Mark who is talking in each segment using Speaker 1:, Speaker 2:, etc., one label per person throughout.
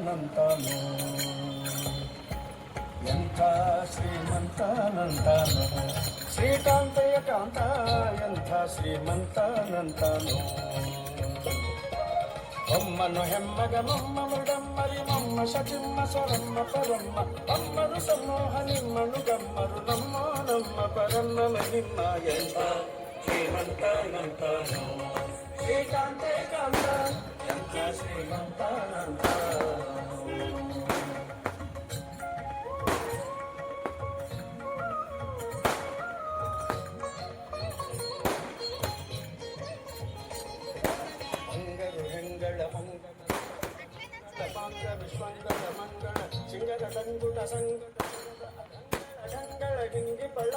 Speaker 1: ಶ್ರೀಮಂತನಂತಾನೋ, ಎಂಥ ಶ್ರೀಮಂತನಂತಾನೋ, ಶ್ರೀಕಾಂತಯ ಕಾಂತ ಎಂಥ ಶ್ರೀಮಂತನಂತಾನೋ. ಬೊಮ್ಮನು ಹೆಮ್ಮಗ ಮೊಮ್ಮ ಮೃಡಮ್ಮರಿ ಮೊಮ್ಮ ಶಚಿಮ್ಮ ಸ್ವರಮ್ಮ ಪರಮ್ಮ ಅಮ್ಮರು ಸಮೂಹ ನಿಮ್ಮನು ಗಮ್ಮರು ನಮ್ಮ ನಮ್ಮ ಪರಮ್ಮ ನಿಮ್ಮ ಎಂಥ ಶ್ರೀಮಂತನಂತಾನೋ, ಶ್ರೀಕಾಂತೆ ಕಾಂತ ಎಂಥ ಶ್ರೀಮಂತನಂತಾನೋ. ವಿಶ್ವಂಗದ ಮಂಗಳ ಸಿಂಗದ ಸಂಗುಟ ಸಂಗಳ ಗಿಂಗಿ ಪಳ್ಳ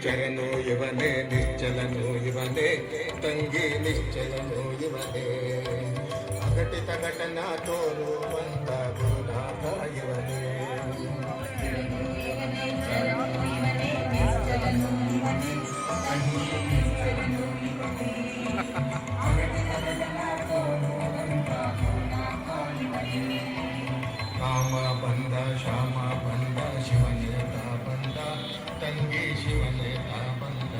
Speaker 1: ಚರನು ಇವನೇ ನಿಶ್ಚಲನು ಇವನೇ ತಂಗಿ ನಿಶ್ಚಲನು ಇವನೇ ಅಘಟಿತ ಘಟನ ತೋರುವಂತ ಗುರುನಾಥ ಇವನೇ ಕಾಮ ಬಂದ ಶ್ಯಾಮ ಬಂದ ಶಿವನೇ ತಾ ಬಂದ ತಂಗಿ ಶಿವನೇ ತಾ ಬಂದ.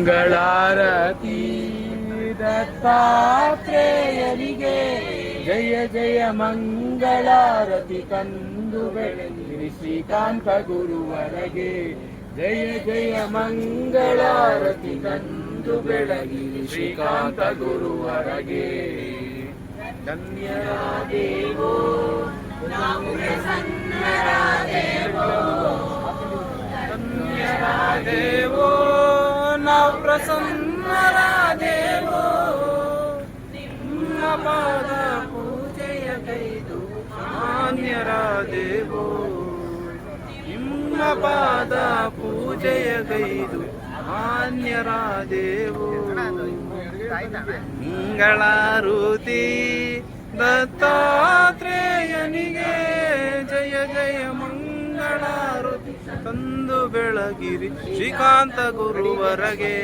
Speaker 1: ಮಂಗಳಾರತಿ ದತ್ತಾತ್ರೇಯನಿಗೆ ಜಯ ಜಯ ಮಂಗಳಾರತಿ ತಂದು ಬೆಳಗಿರಿ ಶ್ರೀಕಾಂತ ಗುರುವರಗೆ ಜಯ ಜಯ ಮಂಗಳಾರತಿ ತಂದು ಬೆಳಗಿರಿ ಶ್ರೀಕಾಂತ ಗುರುವರಗೆ. ಧನ್ಯರಾದೇವೋ ನಾವು ಪ್ರಸನ್ನರಾದೇವೋ, ಧನ್ಯರಾದೇವೋ ನಾವು ಪ್ರಸನ್ನರಾದೇವೋ, ನಿಮ್ಮ ಪಾದ ಪೂಜೆಯ ಕೈದು ಮಾನ್ಯರಾದೇವೋ, ನಿಮ್ಮ ಪಾದ ಪೂಜೆಯ ಕೈದು ಮಾನ್ಯರಾದೇವೋ. ಮಂಗಳಾರತಿ ದತ್ತಾತ್ರೇಯನಿಗೆ ಜಯ ಜಯ ಮಂಗಳಾರತಿ ತಂದು ಬೆಳಗಿರಿ ಶ್ರೀಕಾಂತ ಗುರುವರಗೆ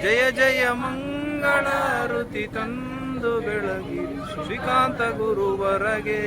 Speaker 1: ಜಯ ಜಯ ಮಂಗಳಾರತಿ ತಂದು
Speaker 2: ಎಂದು ಬೆಳಗಿ ಶ್ರೀಕಾಂತ ಗುರುವರಗೆ